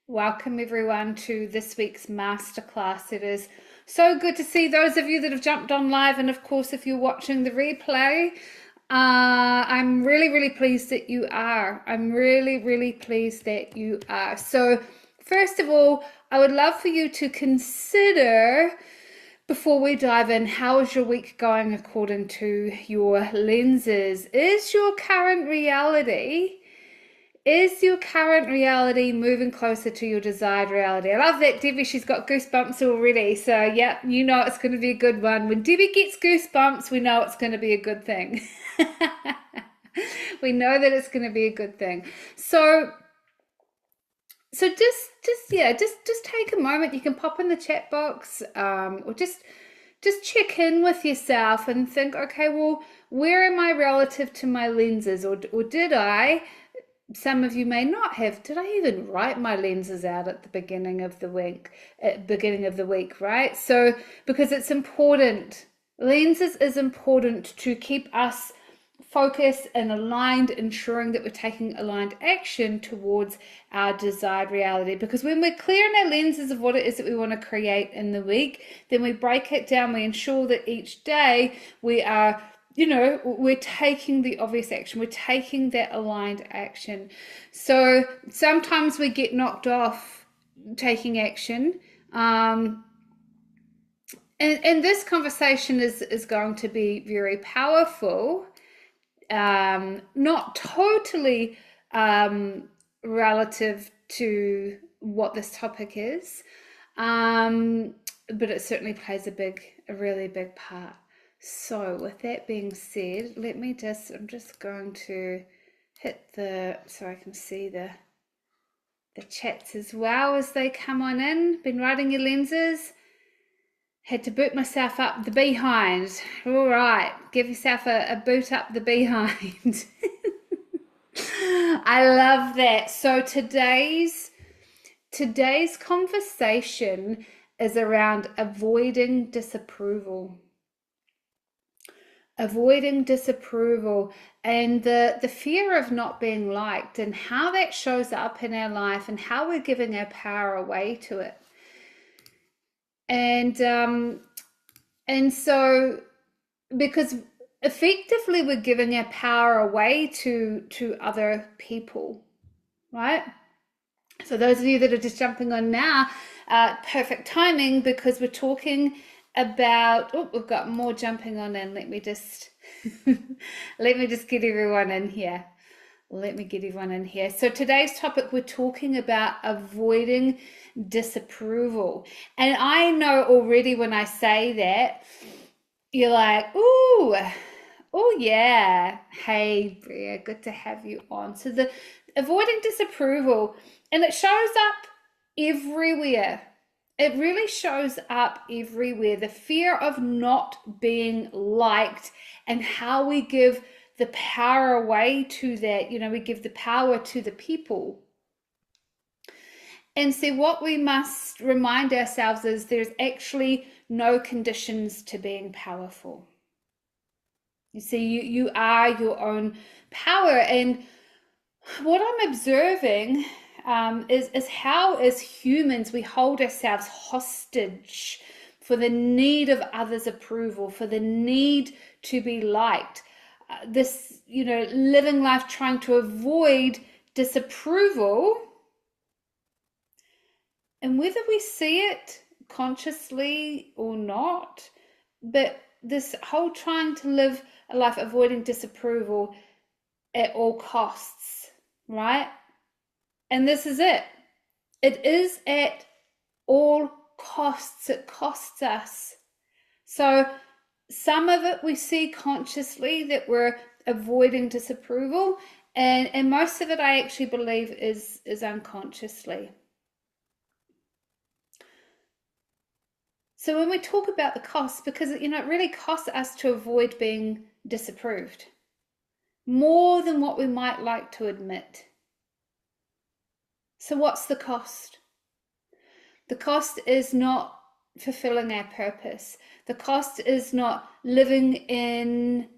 Welcome everyone to this week's masterclass. It is so good to see those of you that have jumped on live, and of course, if you're watching the replay, I'm really pleased that you are. I'm really pleased that you are. So, first of all, I would love for you to consider, before we dive in, how is your week going according to your lenses? Is your current reality moving closer to your desired reality? I love that, Debbie. She's got goosebumps already. So, yeah, you know it's going to be a good one. When Debbie gets goosebumps, we know it's going to be a good thing. We know that it's going to be a good thing. So just take a moment. You can pop in the chat box, or just check in with yourself and think, okay, well, where am I relative to my lenses? Or did I? Some of you may not have. Did I even write my lenses out at the beginning of the week? Right? So, because it's important. Lenses is important to keep us focused and aligned, ensuring that we're taking aligned action towards our desired reality. Because when we're clear in our lenses of what it is that we want to create in the week, then we break it down. We ensure that each day we are, we're taking the obvious action. We're taking that aligned action. So sometimes we get knocked off taking action. And this conversation is going to be very powerful. Not totally relative to what this topic is, but it certainly plays a really big part. So with that being said, I'm just going to hit so I can see the chats as well as they come on in. Been writing your lenses. Had to boot myself up the behind. All right, give yourself a boot up the behind. I love that. So today's conversation is around avoiding disapproval. Avoiding disapproval and the fear of not being liked, and how that shows up in our life and how we're giving our power away to it. And so, because effectively we're giving our power away to other people, right? So those of you that are just jumping on now, perfect timing, because we're talking about, we've got more jumping on in. Let me just get everyone in here. So today's topic, we're talking about avoiding disapproval. And I know already when I say that, you're like, oh yeah. Hey, Weir, good to have you on. So the avoiding disapproval, and it shows up everywhere. It really shows up everywhere. The fear of not being liked, and how we give the power away to that. We give the power to the people. And see, what we must remind ourselves is there's actually no conditions to being powerful. You see, you are your own power. And what I'm observing is how, as humans, we hold ourselves hostage for the need of others' approval, for the need to be liked. Living life trying to avoid disapproval. And whether we see it consciously or not, but this whole trying to live a life avoiding disapproval at all costs, right? And this is it. It is at all costs. It costs us. So some of it we see consciously, that we're avoiding disapproval, and most of it I actually believe is unconsciously. So when we talk about the costs, because it really costs us to avoid being disapproved more than what we might like to admit. So what's the cost? The cost is not fulfilling our purpose. The cost is not living in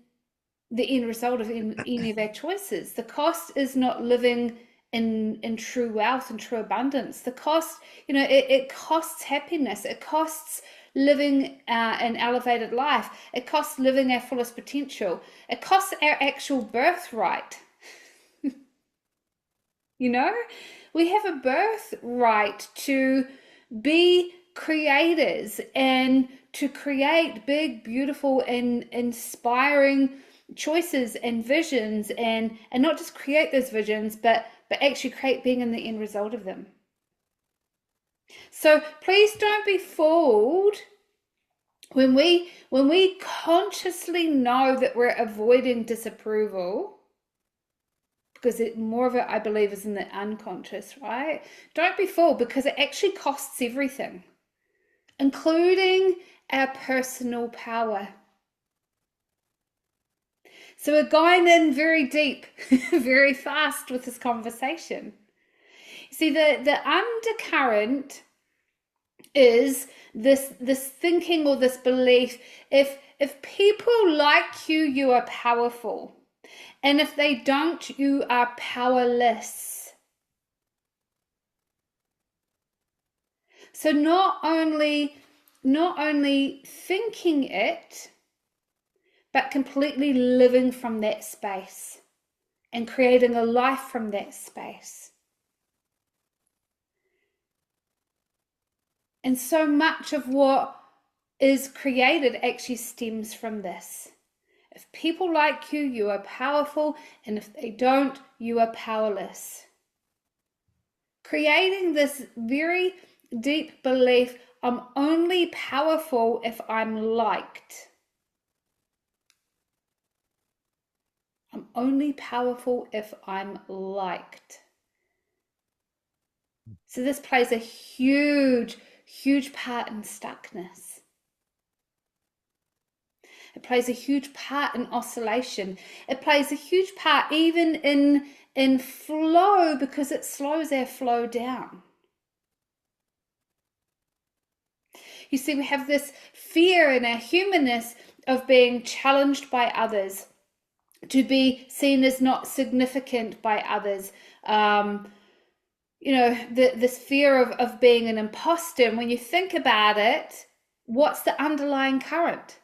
the end result of any of our choices. The cost is not living in true wealth and true abundance. The cost, it costs happiness. It costs living an elevated life. It costs living our fullest potential. It costs our actual birthright. We have a birthright to be creators and to create big, beautiful, and inspiring choices and visions, and not just create those visions, but actually create being in the end result of them. So please don't be fooled when we consciously know that we're avoiding disapproval, because more of it, I believe, is in the unconscious, right? Don't be fooled, because it actually costs everything, including our personal power. So we're going in very deep, very fast with this conversation. See, the undercurrent is this thinking or this belief: if people like you, you are powerful. And if they don't, you are powerless. So not only thinking it, but completely living from that space and creating a life from that space. And so much of what is created actually stems from this. If people like you, you are powerful, and if they don't, you are powerless. Creating this very deep belief: I'm only powerful if I'm liked. I'm only powerful if I'm liked. So this plays a huge, huge part in stuckness. It plays a huge part in oscillation. It plays a huge part even in flow, because it slows our flow down. You see, we have this fear in our humanness of being challenged by others, to be seen as not significant by others. This fear of being an imposter. And when you think about it, what's the underlying current?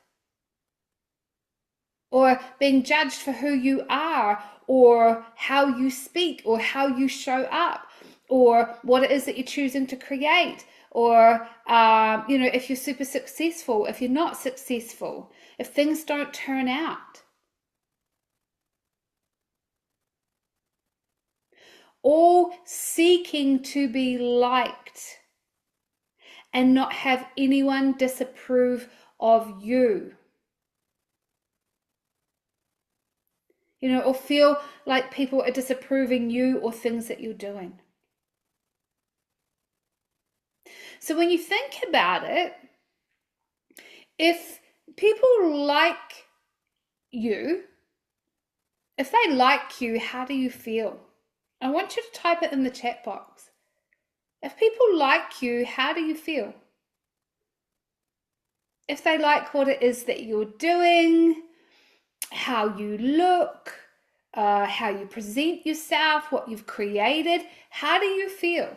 Or being judged for who you are, or how you speak, or how you show up, or what it is that you're choosing to create, or if you're super successful, if you're not successful, if things don't turn out. All seeking to be liked and not have anyone disapprove of you. Or feel like people are disapproving you or things that you're doing. So when you think about it, if people like you, if they like you, how do you feel? I want you to type it in the chat box. If people like you, how do you feel? If they like what it is that you're doing, how you look, how you present yourself, what you've created, how do you feel?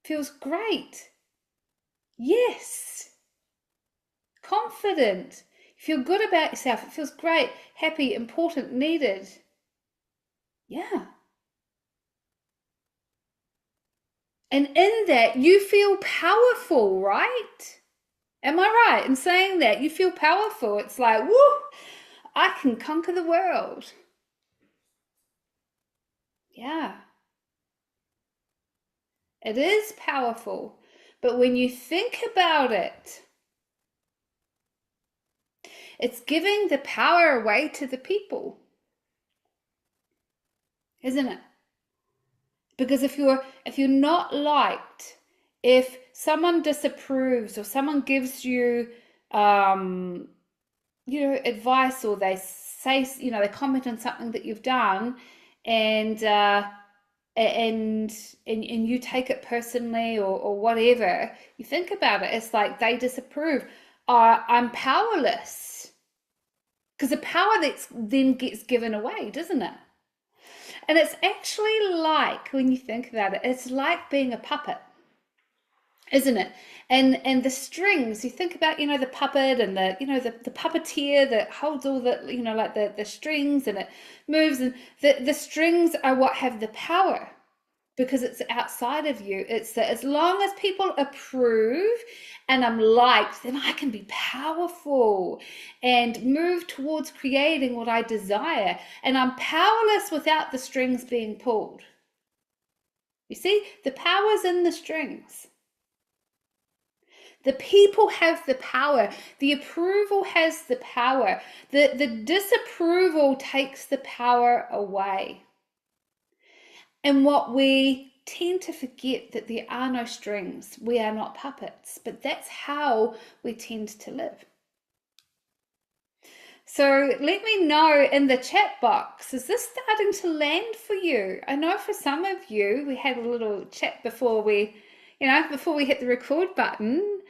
Feels great. Yes. Confident. You feel good about yourself. It feels great, happy, important, needed. Yeah. And in that, you feel powerful, right? Am I right in saying that? You feel powerful. It's like, woo, I can conquer the world. Yeah. It is powerful. But when you think about it, it's giving the power away to the people, isn't it? Because if you're not liked, if someone disapproves, or someone gives you advice, or they say, they comment on something that you've done, and you take it personally, or whatever, you think about it, it's like they disapprove. I'm powerless, because the power then gets given away, doesn't it? And it's actually like, when you think about it, it's like being a puppet, isn't it? And the strings, you think about, the puppet and the puppeteer that holds all the, like the strings, and it moves, and the strings are what have the power, because it's outside of you. It's that as long as people approve and I'm liked, then I can be powerful and move towards creating what I desire. And I'm powerless without the strings being pulled. You see, the power's in the strings. The people have the power. The approval has the power. The disapproval takes the power away. And what we tend to forget, that there are no strings. We are not puppets, but that's how we tend to live. So let me know in the chat box, is this starting to land for you? I know for some of you, we had a little chat before we hit the record button,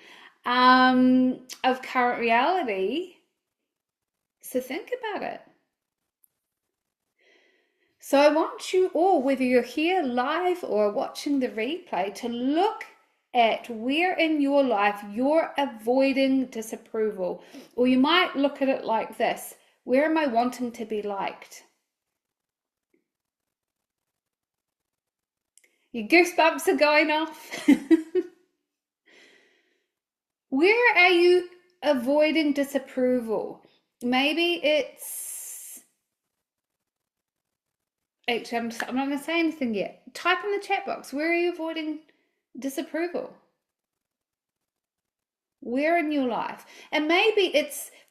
of current reality. So think about it. So I want you all, whether you're here live or watching the replay, to look at where in your life you're avoiding disapproval. Or you might look at it like this: where am I wanting to be liked? Your goosebumps are going off. Where are you avoiding disapproval? Maybe it's... Actually, I'm not going to say anything yet. Type in the chat box, where are you avoiding disapproval? Where in your life? And maybe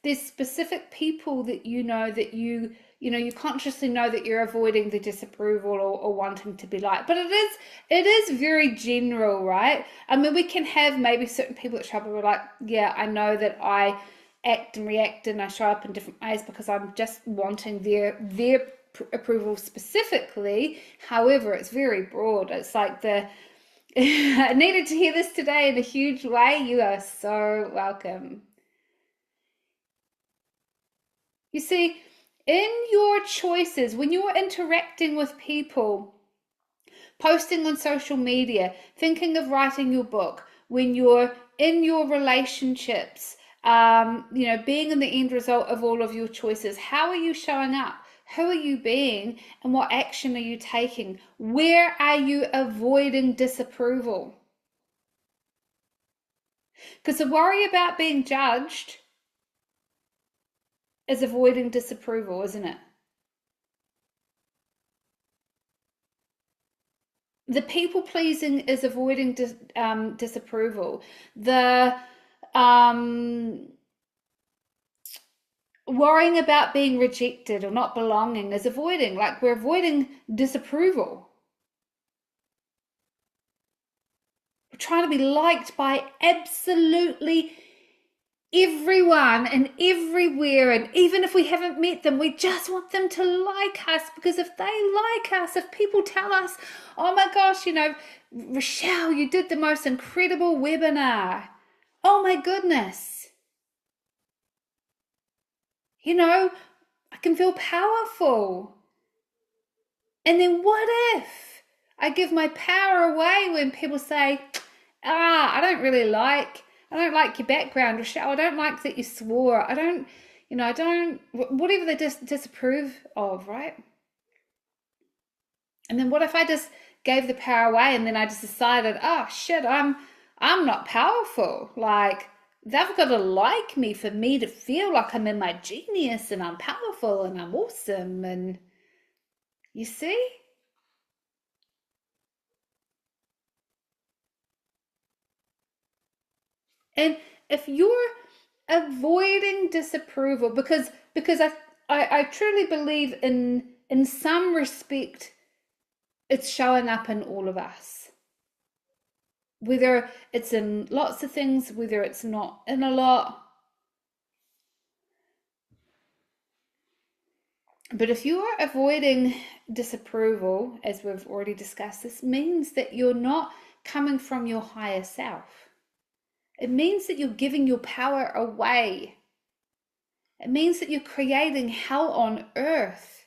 there's specific people that you consciously know that you're avoiding the disapproval or wanting to be liked. But it is very general, right? I mean, we can have maybe certain people at trouble who are like, yeah, I know that I act and react and I show up in different ways because I'm just wanting their approval specifically. However, it's very broad. It's like I needed to hear this today in a huge way. You are so welcome. You see, in your choices, when you're interacting with people, posting on social media, thinking of writing your book, when you're in your relationships, being in the end result of all of your choices, how are you showing up? Who are you being, and what action are you taking? Where are you avoiding disapproval? Because the worry about being judged is avoiding disapproval, isn't it? The people pleasing is avoiding disapproval. The worrying about being rejected or not belonging is avoiding, like we're avoiding disapproval. We're trying to be liked by absolutely everyone and everywhere, and even if we haven't met them, we just want them to like us, because if they like us, if people tell us, oh my gosh, Rochelle, you did the most incredible webinar, oh my goodness, I can feel powerful. And then what if I give my power away when people say, I don't like your background, Rochelle. I don't like that you swore. Whatever they disapprove of, right? And then what if I just gave the power away and then I just decided, oh shit, I'm not powerful. Like, they've got to like me for me to feel like I'm in my genius and I'm powerful and I'm awesome. And you see? And if you're avoiding disapproval, because I truly believe in some respect, it's showing up in all of us. Whether it's in lots of things, whether it's not in a lot. But if you are avoiding disapproval, as we've already discussed, this means that you're not coming from your higher self. It means that you're giving your power away. It means that you're creating hell on earth.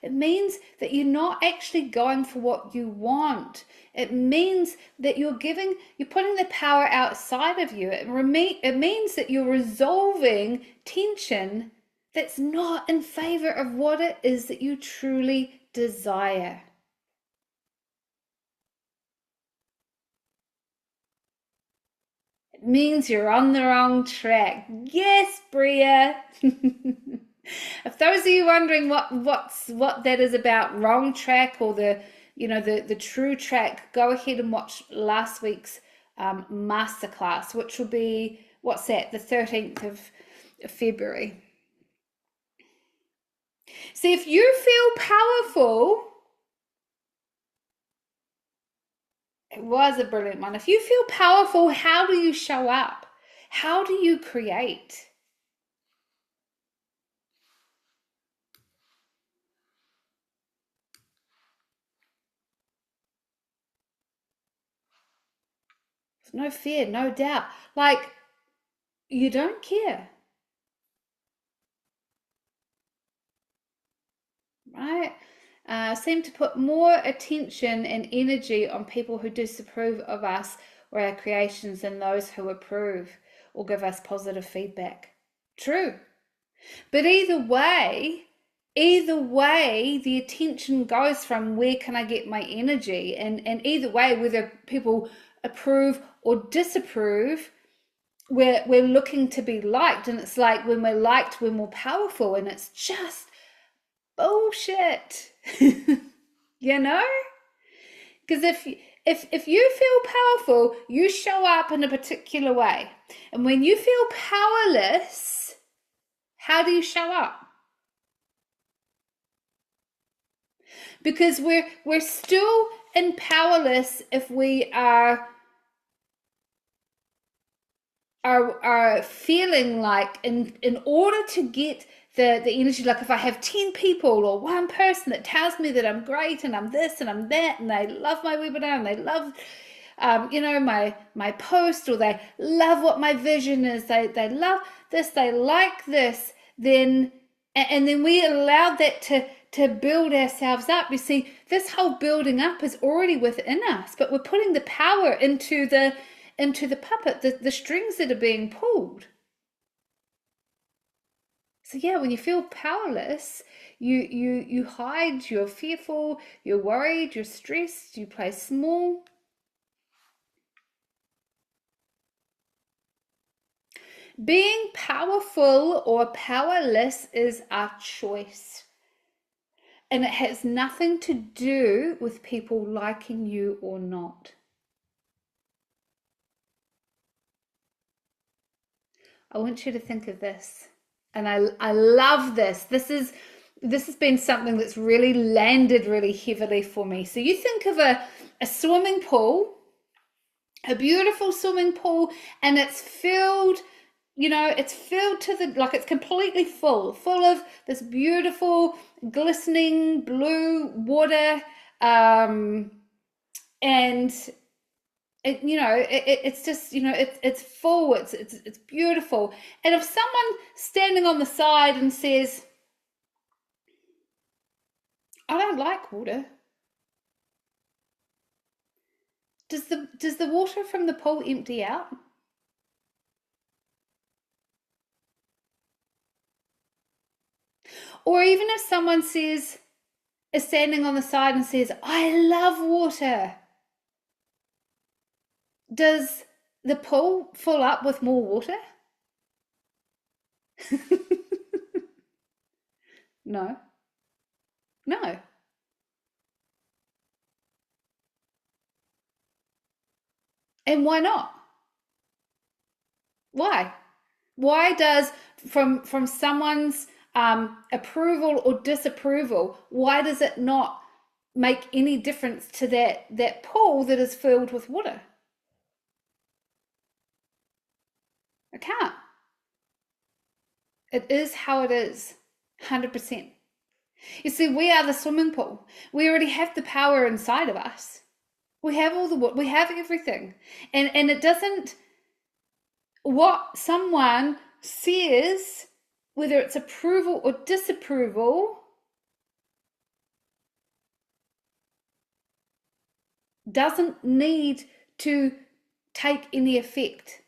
It means that you're not actually going for what you want. It means that you're putting the power outside of you. It means that you're resolving tension that's not in favor of what it is that you truly desire. It means you're on the wrong track. Yes, Bria. If those of you wondering what that is about, wrong track or the true track, go ahead and watch last week's masterclass, which will be, what's that, the 13th of February. See, if you feel powerful, it was a brilliant one. If you feel powerful, how do you show up? How do you create? No fear, no doubt. Like, you don't care, right? Seem to put more attention and energy on people who disapprove of us or our creations than those who approve or give us positive feedback. True. But either way, the attention goes from where can I get my energy? And either way, whether people approve or disapprove, we're looking to be liked. And it's like when we're liked, we're more powerful. And it's just bullshit. You know? Because if you feel powerful, you show up in a particular way. And when you feel powerless, how do you show up? Because we're still in powerless if we are feeling like in order to get the energy, like if I have 10 people or one person that tells me that I'm great and I'm this and I'm that and they love my webinar and they love my post, or they love what my vision is, they love this, they like this, then we allow that to build ourselves up. You see, this whole building up is already within us, but we're putting the power into the puppet, the strings that are being pulled. So yeah, when you feel powerless, you hide, you're fearful, you're worried, you're stressed, you play small. Being powerful or powerless is our choice. And it has nothing to do with people liking you or not. I want you to think of this. And I love this. This has been something that's really landed really heavily for me. So you think of a swimming pool, a beautiful swimming pool, and it's filled, it's filled to it's completely full of this beautiful, glistening blue water, and it's just, it's full, it's beautiful. And if someone standing on the side and says, I don't like water, does the water from the pool empty out? Or even if someone is standing on the side and says, I love water, does the pool fill up with more water? No. And why not? Why? Why does from someone's approval or disapproval, why does it not make any difference to that pool that is filled with water? It can't. It is how it is, 100%. You see, we are the swimming pool. We already have the power inside of us. We have all the water. We have everything. And it doesn't, what someone says, whether it's approval or disapproval, doesn't need to take any effect.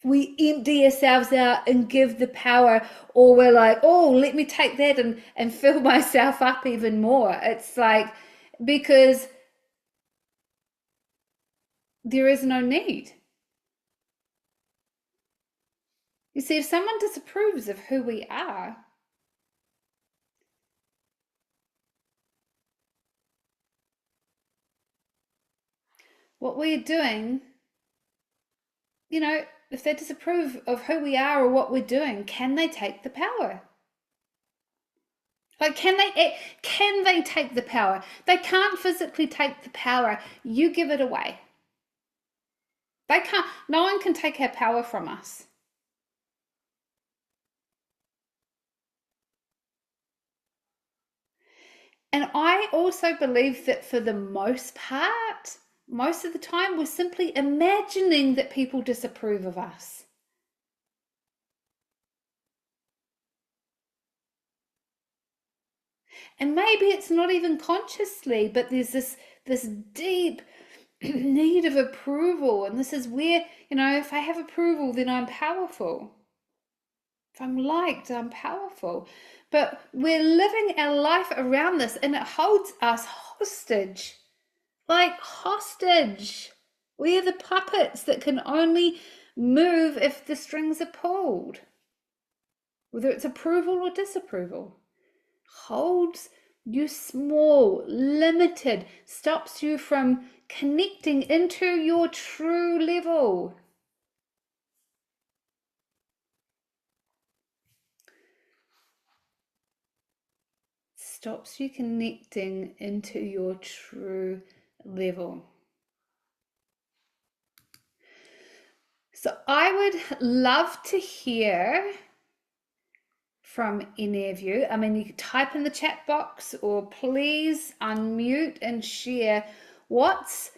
We empty ourselves out and give the power, or we're like, oh, let me take that and fill myself up even more. It's like, because there is no need. You see, if someone disapproves of who we are, what we're doing, if they disapprove of who we are or what we're doing, can they take the power? Like, can they take the power? They can't physically take the power. You give it away. They can't. No one can take our power from us. And I also believe that for the most part, most of the time, we're simply imagining that people disapprove of us. And maybe it's not even consciously, but there's this deep need of approval. And this is where, if I have approval, then I'm powerful. If I'm liked, I'm powerful. But we're living our life around this, and it holds us hostage. Like hostage. We are the puppets that can only move if the strings are pulled. Whether it's approval or disapproval. Holds you small, limited, stops you from connecting into your true level. Stops you connecting into your true level. So I would love to hear from any of you. I mean, you can type in the chat box, or please unmute and share what's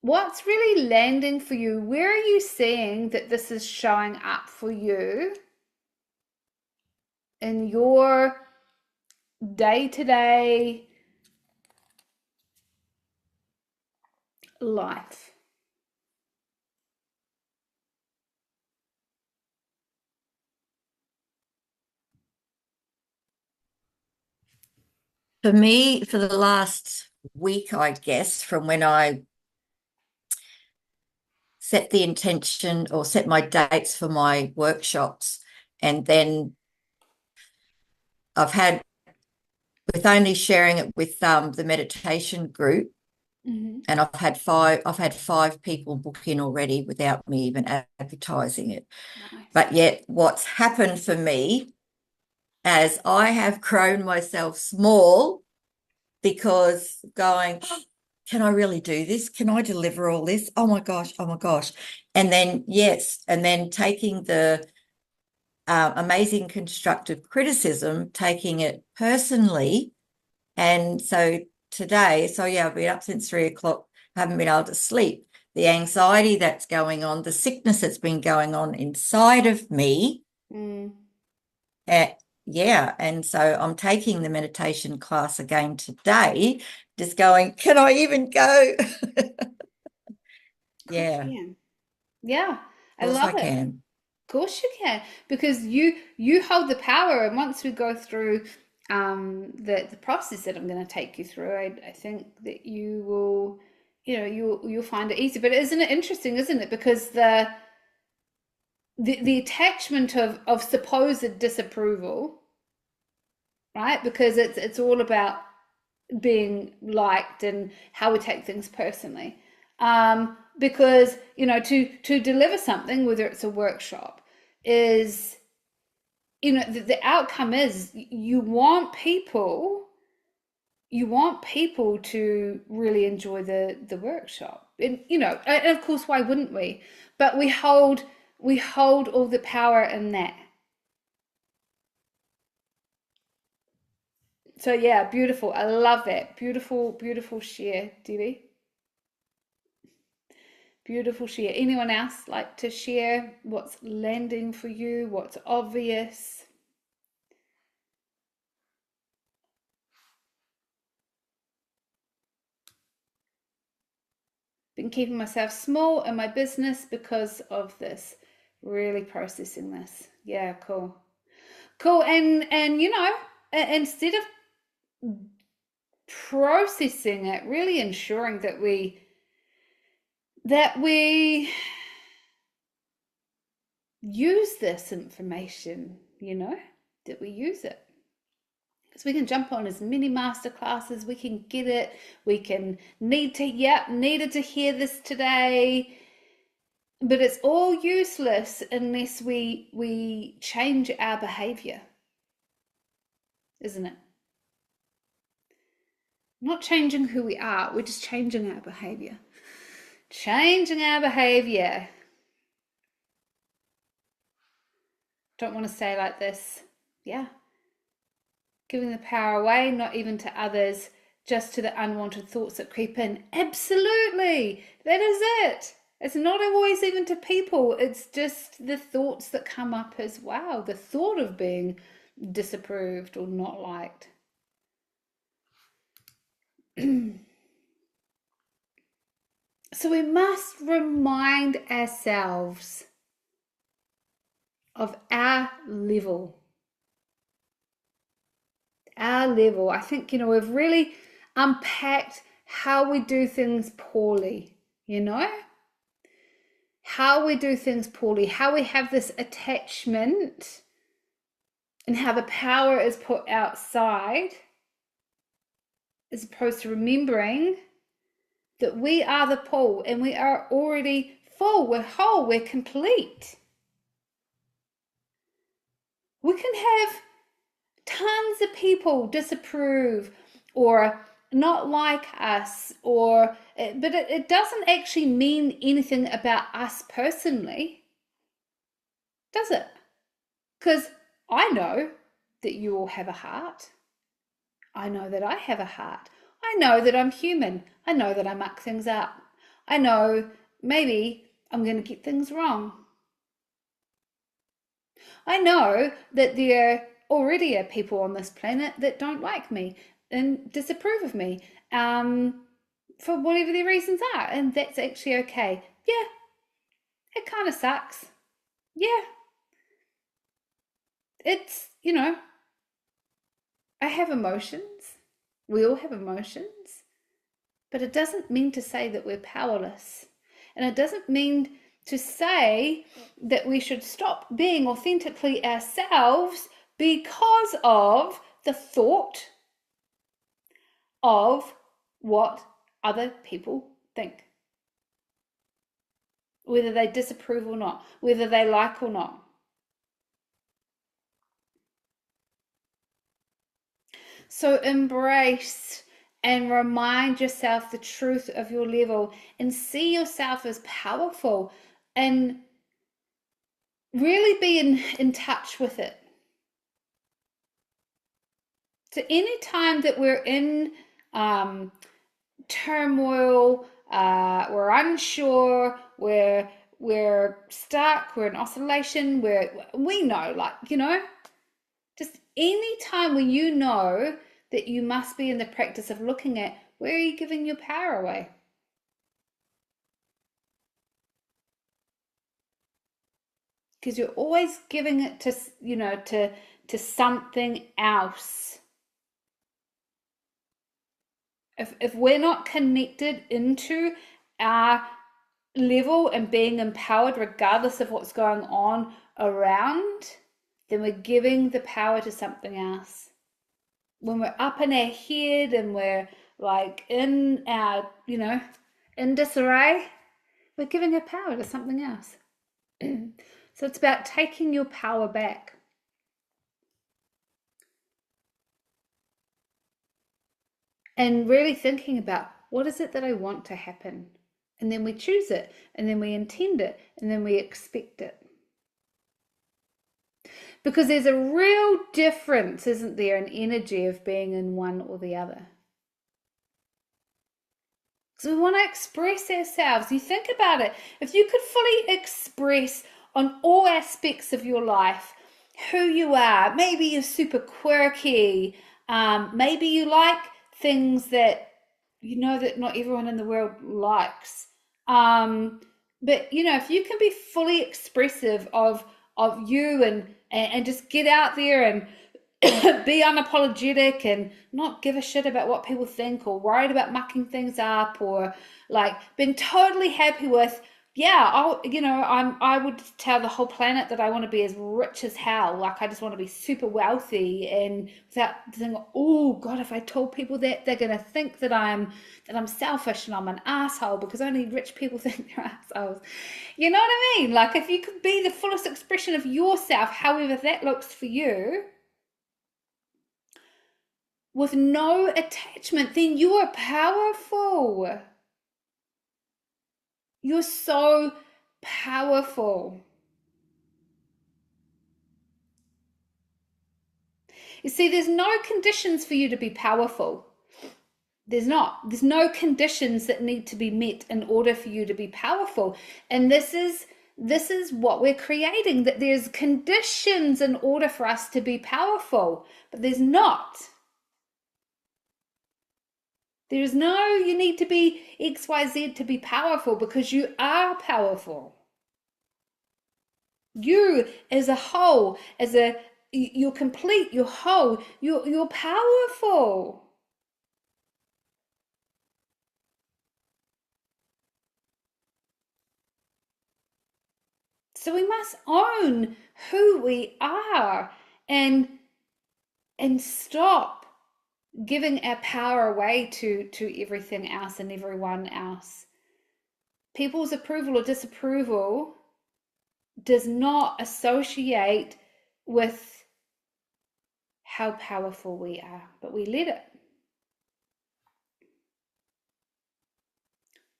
really landing for you. Where are you seeing that this is showing up for you in your day-to-day life? For me, for the last week, I guess, from when I set the intention or set my dates for my workshops, and then I've had, with only sharing it with the meditation group, and I've had five people book in already without me even advertising it. Nice. But yet, what's happened for me, as I have grown myself small, because going, can I really do this? Can I deliver all this? Oh my gosh, oh my gosh. And then, yes, and then taking the amazing constructive criticism, taking it personally. And so today, I've been up since 3 o'clock, haven't been able to sleep. The anxiety that's going on, the sickness that's been going on inside of me. Yeah. And so I'm taking the meditation class again today, just going, can I even go? Yeah. Yeah, I Of course I love it. can. Of course you can, because you hold the power. And once we go through the process that I'm going to take you through, I think that you will, you'll find it easy. But isn't it interesting, isn't it? Because the attachment of supposed disapproval, right? Because it's all about being liked and how we take things personally. Because to deliver something, whether it's a workshop, is the outcome is you want people to really enjoy the workshop, and of course, why wouldn't we? But we hold all the power in that. So yeah, beautiful. I love that. Beautiful, beautiful share, Debbie. Beautiful share. Anyone else like to share what's landing for you? What's obvious? Been keeping myself small in my business because of this. Really processing this. Yeah, cool. Cool. And you know, instead of processing it, really ensuring that we use this information, you know, that we use it. Because we can jump on as many masterclasses, we can get it, we can needed to hear this today, but it's all useless unless we change our behavior, isn't it? Not changing who we are, we're just changing our behavior. Changing our behavior. Don't want to say like this. Yeah. Giving the power away, not even to others, just to the unwanted thoughts that creep in. Absolutely. That is it. It's not always even to people. It's just the thoughts that come up as well. The thought of being disapproved or not liked. So we must remind ourselves of our level. Our level. I think, you know, we've really unpacked how we do things poorly, you know? How we do things poorly, how we have this attachment, and how the power is put outside, as opposed to remembering that we are the pool and we are already full, we're whole, we're complete. We can have tons of people disapprove or not like us, but it doesn't actually mean anything about us personally, does it? Because I know that you all have a heart. I know that I have a heart. I know that I'm human. I know that I muck things up. I know maybe I'm going to get things wrong. I know that there already are people on this planet that don't like me and disapprove of me for whatever their reasons are, and that's actually okay. Yeah, it kind of sucks. Yeah, it's, you know, I have emotions. We all have emotions. But it doesn't mean to say that we're powerless. And it doesn't mean to say that we should stop being authentically ourselves because of the thought of what other people think. Whether they disapprove or not, whether they like or not. So embrace and remind yourself the truth of your level and see yourself as powerful and really be in touch with it. So any time that we're in turmoil, we're unsure, we're stuck, we're in oscillation, we know, like, you know, just any time when you know that you must be in the practice of looking at where are you giving your power away. Because you're always giving it to, you know, to something else. If we're not connected into our level and being empowered regardless of what's going on around, then we're giving the power to something else. When we're up in our head and we're like in our, you know, in disarray, we're giving our power to something else. So it's about taking your power back. And really thinking about what is it that I want to happen? And then we choose it, and then we intend it, and then we expect it. Because there's a real difference, isn't there, in energy of being in one or the other. So we want to express ourselves. You think about it. If you could fully express on all aspects of your life who you are, maybe you're super quirky, maybe you like things that you know that not everyone in the world likes. But if you can be fully expressive of you and just get out there and be unapologetic and not give a shit about what people think or worried about mucking things up, or like being totally happy with, yeah, I would tell the whole planet that I want to be as rich as hell. Like, I just want to be super wealthy, and without thinking, oh God, if I told people that, they're gonna think that I'm selfish and I'm an asshole, because only rich people think they're assholes. You know what I mean? Like, if you could be the fullest expression of yourself, however that looks for you, with no attachment, then you are powerful. You're so powerful. You see, there's no conditions for you to be powerful. There's not. There's no conditions that need to be met in order for you to be powerful. And this is what we're creating, that there's conditions in order for us to be powerful, but there's not. There's no, you need to be XYZ to be powerful, because you are powerful. You as a whole, you're complete, you're whole, you're powerful. So we must own who we are and stop giving our power away to everything else and everyone else. People's approval or disapproval does not associate with how powerful we are, but we let it.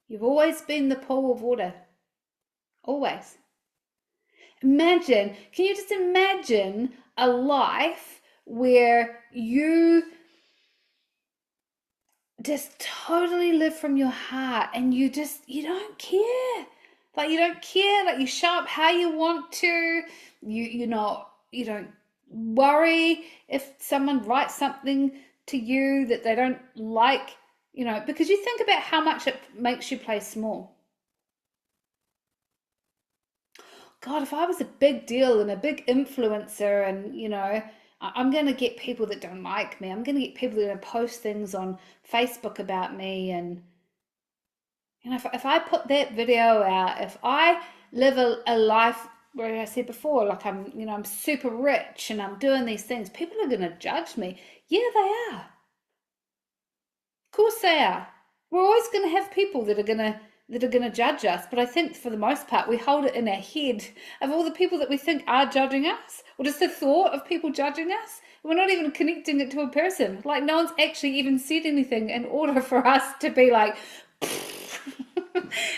You've always been the pool of water. Always. Can you just imagine a life where you just totally live from your heart, and you don't care. Like, you don't care, like, you show up how you want to. You don't worry if someone writes something to you that they don't like, because you think about how much it makes you play small. God, if I was a big deal and a big influencer, and I'm going to get people that don't like me. I'm going to get people that are going to post things on Facebook about me. And if I put that video out, if I live a life where I said before, like, I'm super rich and I'm doing these things, people are going to judge me. Yeah, they are. Of course they are. We're always going to have people that are going to judge us, but I think for the most part we hold it in our head of all the people that we think are judging us, or just the thought of people judging us. We're not even connecting it to a person. Like, no one's actually even said anything in order for us to be like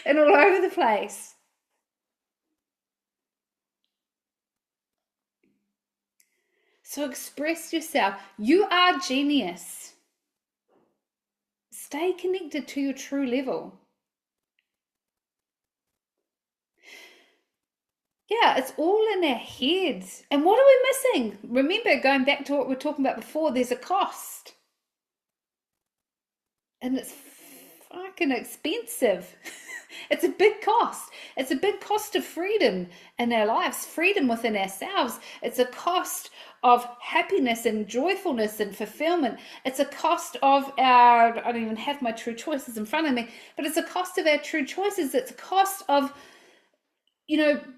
and all over the place. So express yourself. You are genius. Stay connected to your true level. Yeah, it's all in our heads. And what are we missing? Remember, going back to what we were talking about before, there's a cost. And it's fucking expensive. It's a big cost. It's a big cost of freedom in our lives, freedom within ourselves. It's a cost of happiness and joyfulness and fulfillment. It's a cost of I don't even have my true choices in front of me, but it's a cost of our true choices. It's a cost of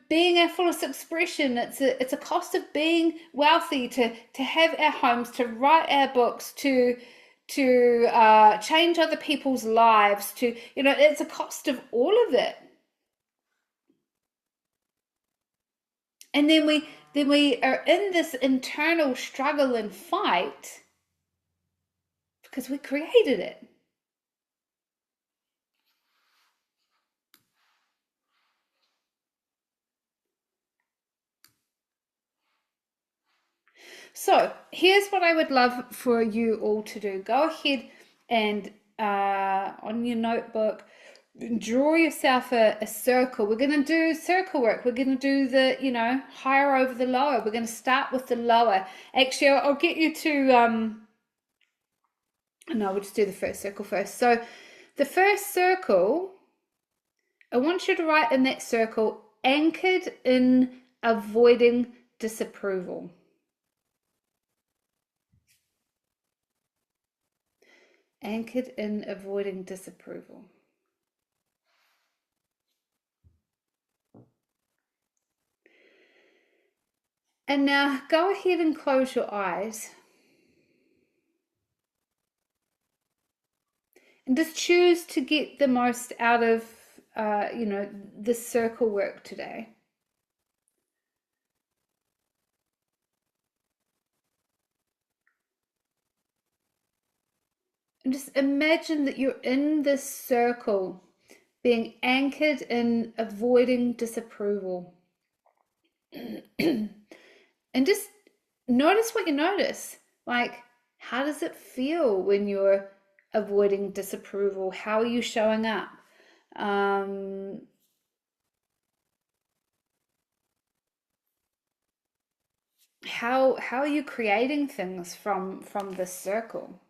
being our fullest expression. It's a cost of being wealthy, to have our homes, to write our books, to change other people's lives, it's a cost of all of it. And then we are in this internal struggle and fight because we created it. So here's what I would love for you all to do. Go ahead and on your notebook, draw yourself a circle. We're going to do circle work. We're going to do the, higher over the lower. We're going to start with the lower. Actually, I'll get you to, no, we'll just do the first circle first. So the first circle, I want you to write in that circle, anchored in avoiding disapproval. Anchored in avoiding disapproval. And now go ahead and close your eyes. And just choose to get the most out of, this circle work today. And just imagine that you're in this circle, being anchored in avoiding disapproval. And just notice what you notice. Like, how does it feel when you're avoiding disapproval? How are you showing up? How are you creating things from this circle?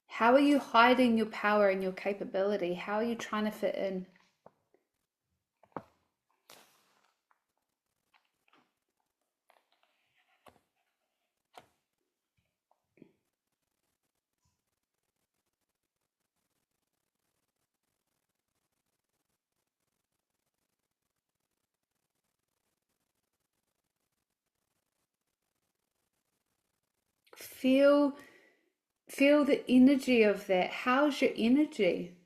How are you hiding your power and your capability? How are you trying to fit in? Feel the energy of that. How's your energy?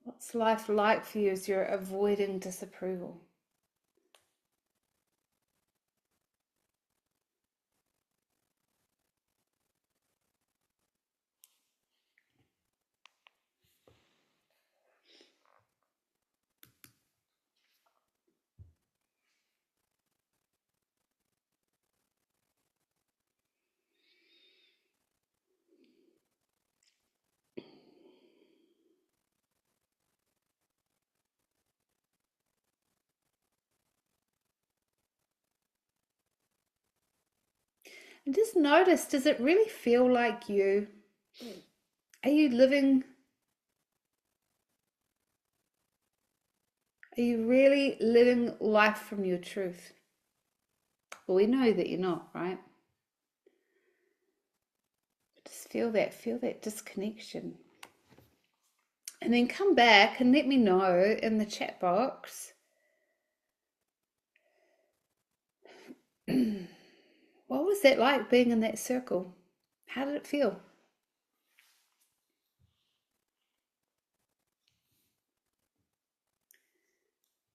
What's life like for you as you're avoiding disapproval? And just notice, does it really feel like you? Are you living? Are you really living life from your truth? Well, we know that you're not, right? Just feel that disconnection. And then come back and let me know in the chat box. What was that like being in that circle? How did it feel?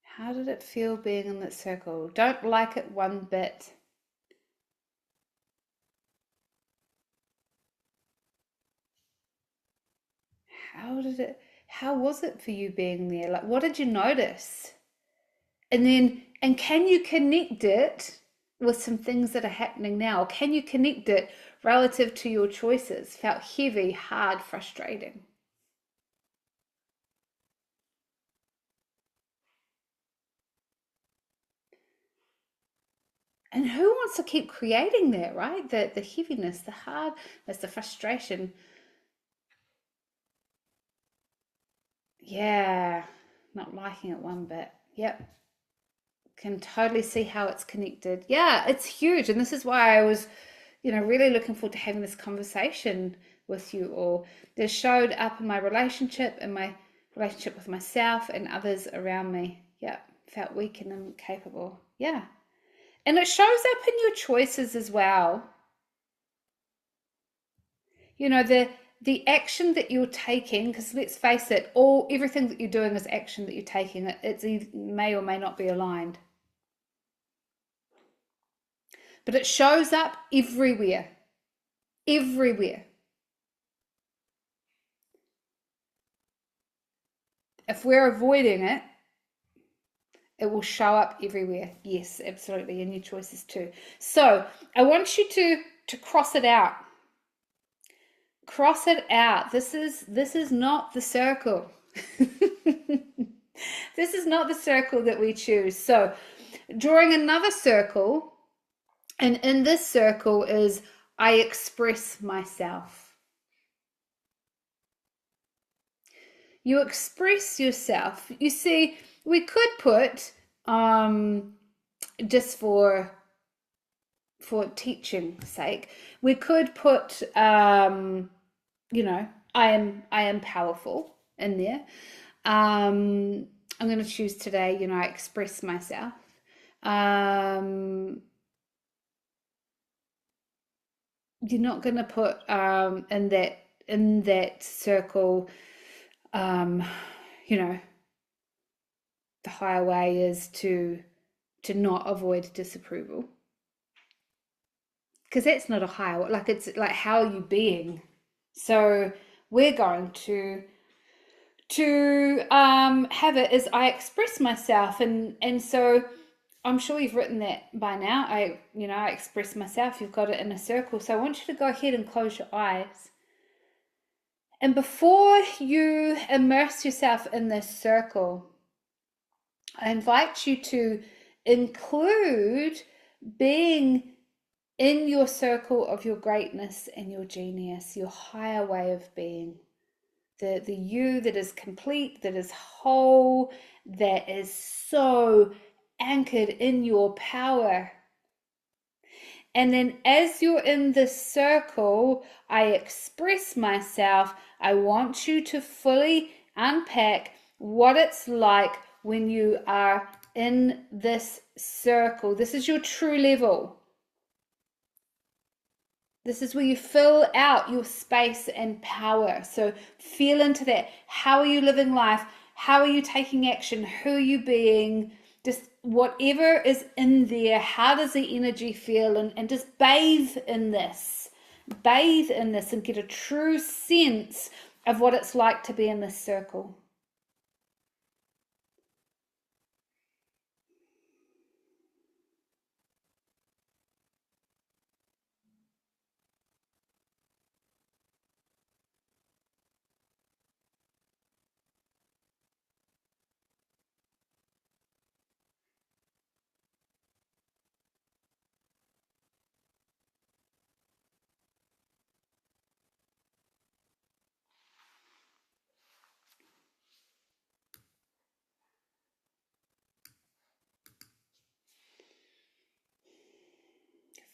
How did it feel being in that circle? Don't like it one bit. How was it for you being there? Like, what did you notice? And can you connect it with some things that are happening now? Can you connect it relative to your choices? Felt heavy, hard, frustrating. And who wants to keep creating that, right? The heaviness, the hardness, the frustration. Yeah, not liking it one bit. Yep. Can totally see how it's connected. Yeah, it's huge. And this is why I was, really looking forward to having this conversation with you all. This showed up in my relationship, with myself and others around me. Yeah, felt weak and incapable. Yeah. And it shows up in your choices as well. The action that you're taking, because let's face it, everything that you're doing is action that you're taking. It may or may not be aligned. But it shows up everywhere. Everywhere. If we're avoiding it, it will show up everywhere. Yes, absolutely, in your choices too. So I want you to cross it out. cross it out. This is not the circle. This is not the circle that we choose. So drawing another circle, and in this circle is I express myself. You express yourself. You see, we could put just for teaching sake, we could put you know, I am powerful in there. I'm going to choose today, you know, I express myself. You're not going to put in that circle, you know, the higher way is to not avoid disapproval, because that's not a higher, like, it's like, how are you being? So we're going to have it as I express myself, and so I'm sure you've written that by now. I express myself. You've got it in a circle. So I want you to go ahead and close your eyes. And before you immerse yourself in this circle, I invite you to include being in your circle of your greatness and your genius, your higher way of being. The you that is complete, that is whole, that is so anchored in your power. And then as you're in this circle, I express myself. I want you to fully unpack what it's like when you are in this circle. This is your true level. This is where you fill out your space and power. So feel into that. How are you living life? How are you taking action? Who are you being? Just whatever is in there, how does the energy feel? And just bathe in this. Bathe in this and get a true sense of what it's like to be in this circle.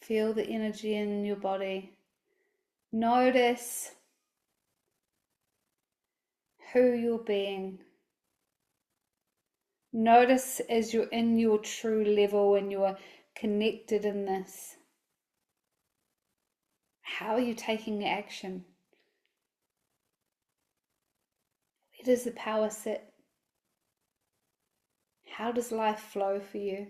Feel the energy in your body. Notice who you're being. Notice as you're in your true level and you're connected in this. How are you taking action? Where does the power sit? How does life flow for you?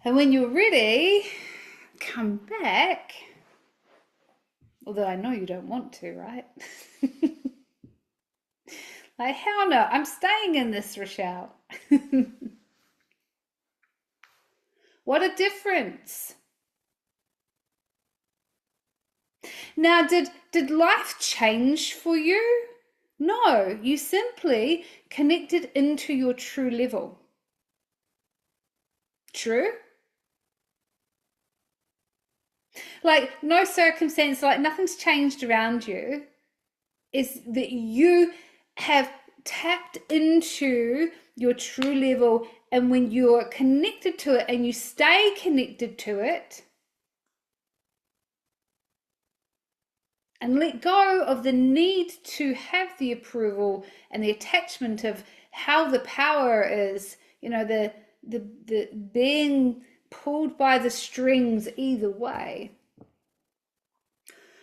And when you're ready, come back. Although I know you don't want to, right? Like, hell no, I'm staying in this, Rochelle. What a difference. Now, did life change for you? No, you simply connected into your true level. True? Like, no circumstance, like nothing's changed around you. Is that you have tapped into your true level, and when you're connected to it and you stay connected to it and let go of the need to have the approval and the attachment of how the power is, you know, the being pulled by the strings either way.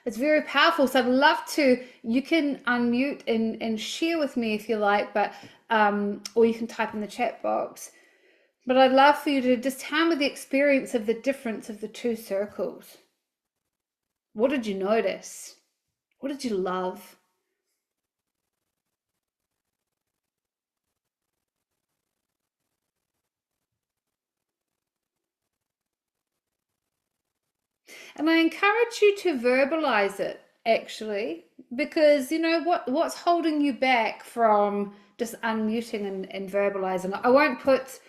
It's very powerful. So I'd love to, you can unmute and share with me if you like, but or you can type in the chat box. But I'd love for you to just tell me the experience of the difference of the two circles. What did you notice? What did you love? And I encourage you to verbalize it actually, because you know what's holding you back from just unmuting and verbalizing. I won't put,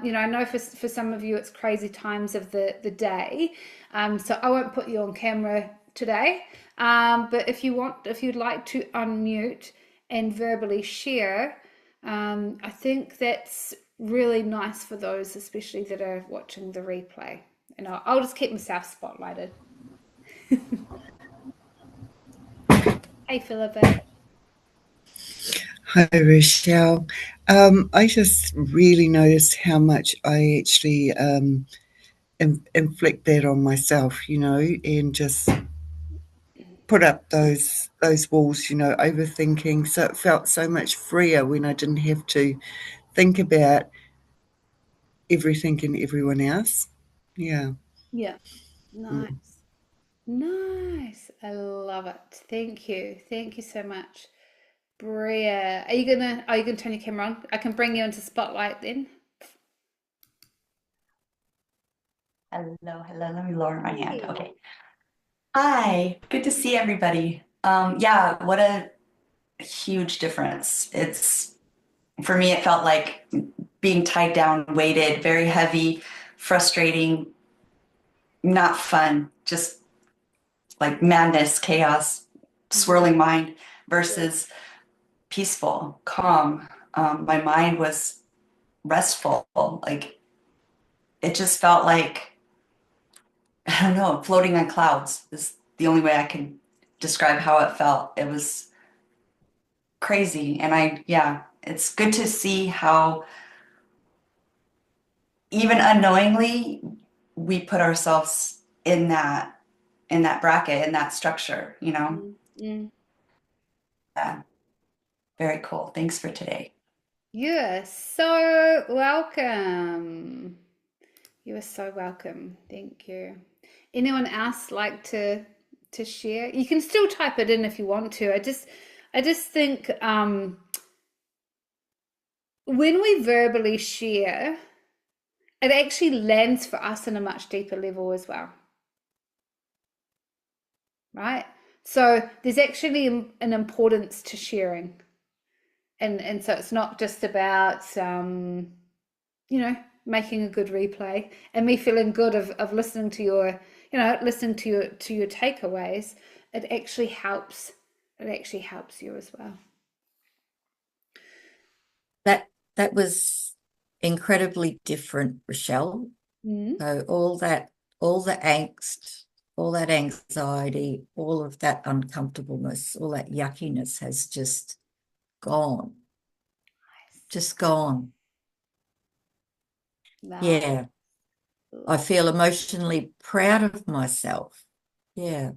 you know, I know for some of you it's crazy times of the day, so I won't put you on camera today. But if you'd like to unmute and verbally share, I think that's really nice for those, especially that are watching the replay. And I'll just keep myself spotlighted. Hey, Philippa. Hi, Rochelle. I just really noticed how much I actually inflict that on myself, you know, and just put up those walls, you know, overthinking. So it felt so much freer when I didn't have to think about everything and everyone else. Yeah. Yeah, nice. Mm. Nice. I love it. Thank you. Thank you so much. Bria, are you gonna turn your camera on? I can bring you into spotlight then. Hello, hello. Let me lower my hand. Hey. Okay. Hi, good to see everybody. Yeah, what a huge difference. It's for me, it felt like being tied down, weighted, very heavy, frustrating, not fun, just like madness, chaos, swirling mind versus peaceful, calm. My mind was restful. Like it just felt like I don't know, floating on clouds is the only way I can describe how it felt. It was crazy. And yeah, it's good to see how even unknowingly we put ourselves in that bracket, in that structure, you know? Mm. Yeah, very cool. Thanks for today. You're so welcome. You are so welcome. Thank you. Anyone else like to share? You can still type it in if you want to. I just think when we verbally share, it actually lands for us in a much deeper level as well. Right? So there's actually an importance to sharing. And so it's not just about you know, making a good replay and me feeling good of listening to your, you know, listening to your takeaways. It actually helps you as well. That was incredibly different, Rochelle. Mm. So all the angst, all that anxiety, all of that uncomfortableness, all that yuckiness has just gone. Just gone. Nice. Yeah. I feel emotionally proud of myself. Yeah.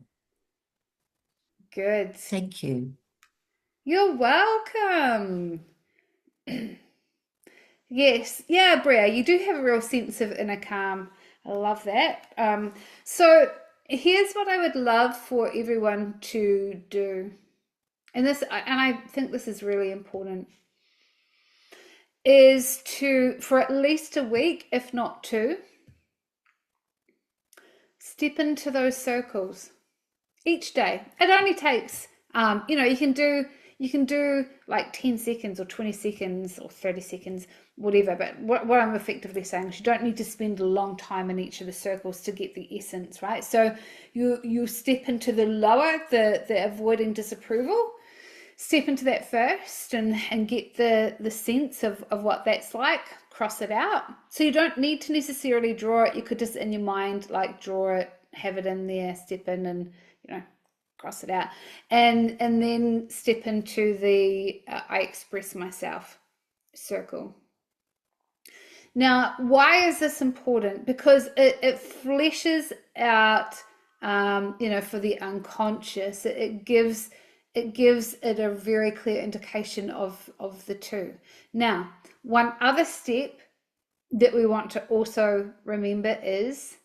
Good. Thank you. You're welcome. Yes, yeah, Bria, you do have a real sense of inner calm. I love that. So here's what I would love for everyone to do, and I think this is really important, is to, for at least a week, if not two, step into those circles each day. It only takes, you know, you can do like 10 seconds or 20 seconds or 30 seconds, whatever. But what I'm effectively saying is you don't need to spend a long time in each of the circles to get the essence, right? So you step into the lower, the avoiding disapproval. Step into that first and get the sense of what that's like. Cross it out. So you don't need to necessarily draw it. You could just in your mind like draw it, have it in there, step in and, you know, cross it out, and then step into the I express myself circle. Now, why is this important? Because it fleshes out, you know, for the unconscious. It gives it a very clear indication of the two. Now, one other step that we want to also remember is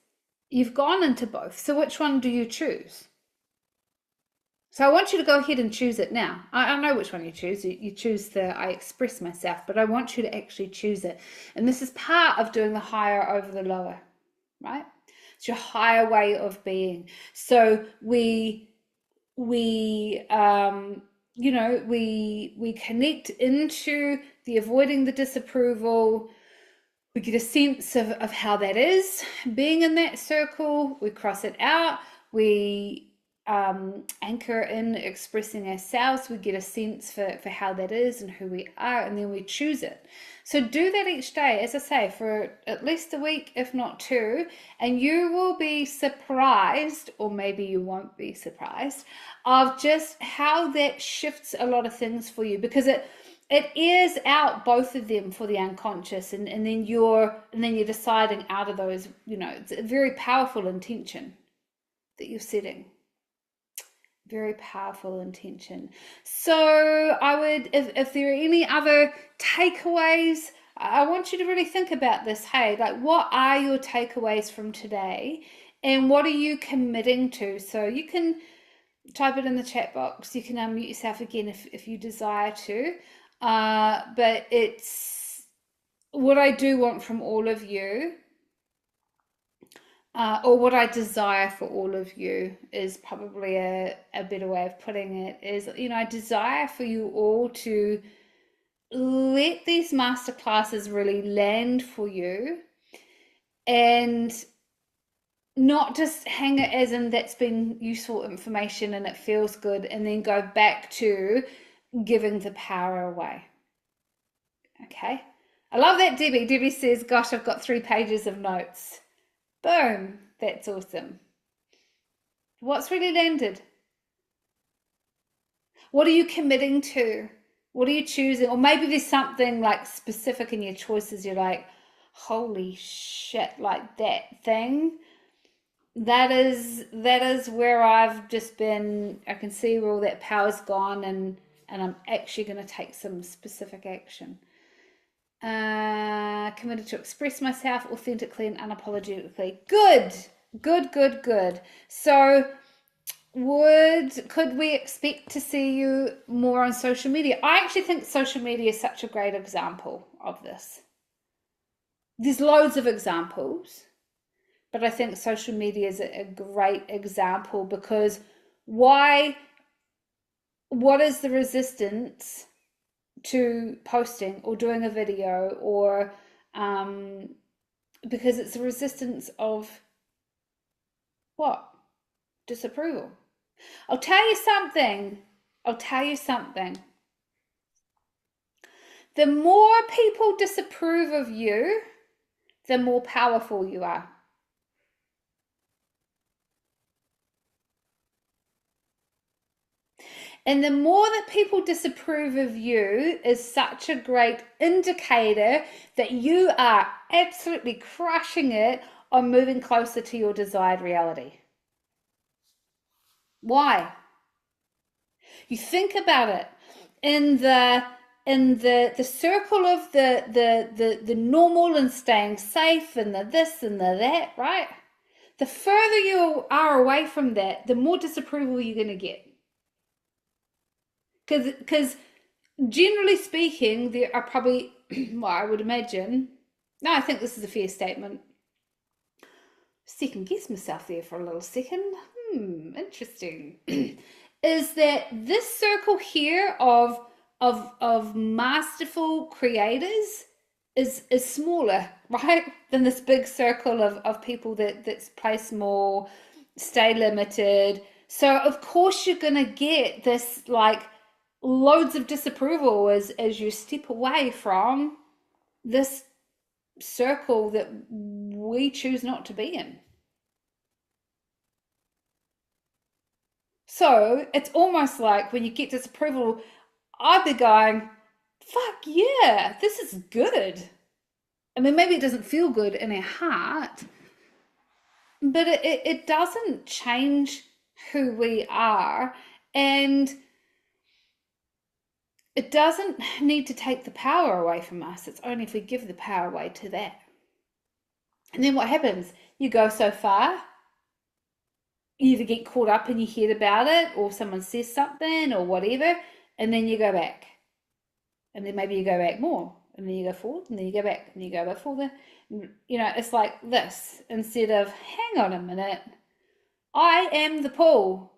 you've gone into both. So which one do you choose? So I want you to go ahead and choose it now. I know which one you choose. You choose the I express myself, but I want you to actually choose it. And this is part of doing the higher over the lower, right? It's your higher way of being. So we connect into the avoiding the disapproval. We get a sense of how that is being in that circle. We cross it out. We anchor in expressing ourselves. We get a sense for how that is and who we are, and then we choose it. So do that each day, as I say, for at least a week, if not two, and you will be surprised, or maybe you won't be surprised, of just how that shifts a lot of things for you, because it airs out both of them for the unconscious, and then you're deciding out of those, it's a very powerful intention that you're setting. Very powerful intention. So I would, if there are any other takeaways, I want you to really think about this. Hey, like, what are your takeaways from today, and what are you committing to? So you can type it in the chat box. You can unmute yourself again if you desire to. But it's what I do want from all of you, or what I desire for all of you is probably a better way of putting it, is, I desire for you all to let these masterclasses really land for you, and not just hang it as in that's been useful information and it feels good, and then go back to giving the power away. Okay. I love that, Debbie. Debbie says, gosh, I've got 3 pages of notes. Boom. That's awesome. What's really landed? What are you committing to? What are you choosing? Or maybe there's something like specific in your choices. You're like, holy shit, like that thing. That is where I've just been. I can see where all that power's gone, and I'm actually going to take some specific action. Committed to express myself authentically and unapologetically. Good. So could we expect to see you more on social media? I actually think social media is such a great example of this. There's loads of examples, but I think social media is a great example, because what is the resistance to posting or doing a video, or because it's a resistance of what? Disapproval. I'll tell you something. The more people disapprove of you, the more powerful you are. And the more that people disapprove of you is such a great indicator that you are absolutely crushing it on moving closer to your desired reality. Why? You think about it. In the circle of the normal and staying safe and the this and the that, right? The further you are away from that, the more disapproval you're going to get. Because generally speaking, there are probably, well, I would imagine, no, I think this is a fair statement. Second guess myself there for a little second. Interesting. Is that this circle here of masterful creators is smaller, right, than this big circle of people that's play small, stay limited. So of course you're gonna get this like loads of disapproval as you step away from this circle that we choose not to be in. So it's almost like when you get disapproval, I'd be going, fuck yeah, this is good. I mean, maybe it doesn't feel good in our heart, but it doesn't change who we are, and it doesn't need to take the power away from us. It's only if we give the power away to that. And then what happens? You go so far, you either get caught up and you hear about it, or someone says something or whatever, and then you go back. And then maybe you go back more, and then you go forward, and then you go back, and you go back further, and You know, it's like this instead of, hang on a minute, I am the pool.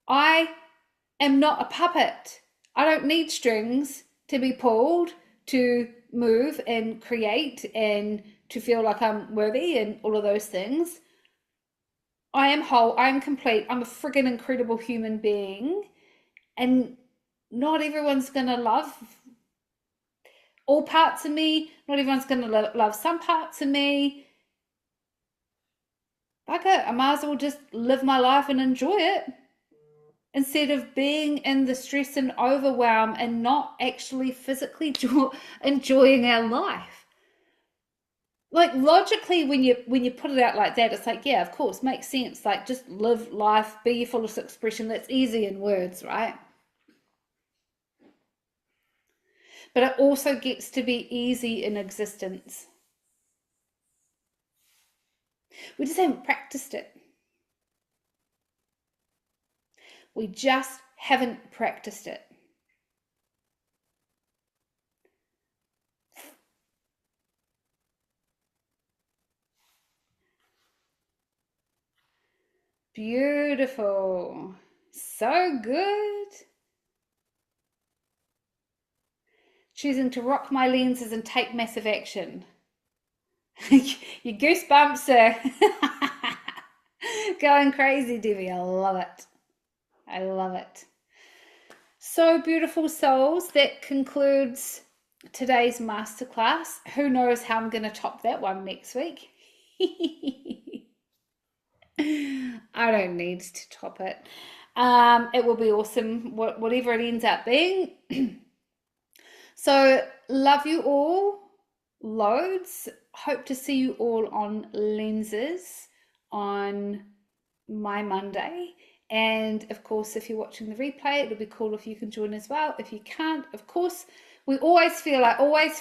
I am not a puppet. I don't need strings to be pulled, to move and create and to feel like I'm worthy and all of those things. I am whole. I am complete. I'm a friggin' incredible human being. And not everyone's going to love all parts of me. Not everyone's going to love some parts of me. Bugger, I might as well just live my life and enjoy it instead of being in the stress and overwhelm and not actually physically enjoying our life. Like logically, when you put it out like that, it's like, yeah, of course, makes sense. Like just live life, be your fullest expression. That's easy in words, right? But it also gets to be easy in existence. We just haven't practiced it. We just haven't practiced it. Beautiful. So good. Choosing to rock my lenses and take massive action. Your goosebumps are going crazy, Debbie. I love it. I love it. So beautiful souls, that concludes today's masterclass. Who knows how I'm going to top that one next week? I don't need to top it. It will be awesome, whatever it ends up being. So love you all loads. Hope to see you all on Lenses on my Monday. And of course, if you're watching the replay, it'll be cool if you can join as well. If you can't, of course, I always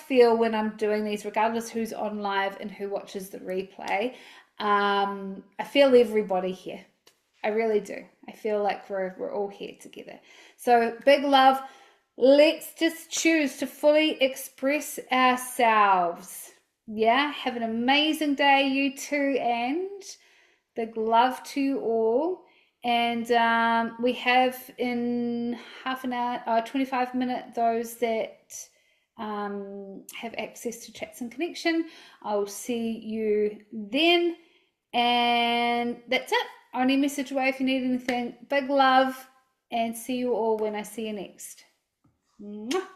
feel when I'm doing these, regardless who's on live and who watches the replay, I feel everybody here. I really do. I feel like we're all here together. So big love. Let's just choose to fully express ourselves. Yeah, have an amazing day, you too, and big love to you all. And we have in half an hour, 25 minutes, those that have access to Chats and Connection. I'll see you then. And that's it. Only message away if you need anything. Big love, and see you all when I see you next. Mwah.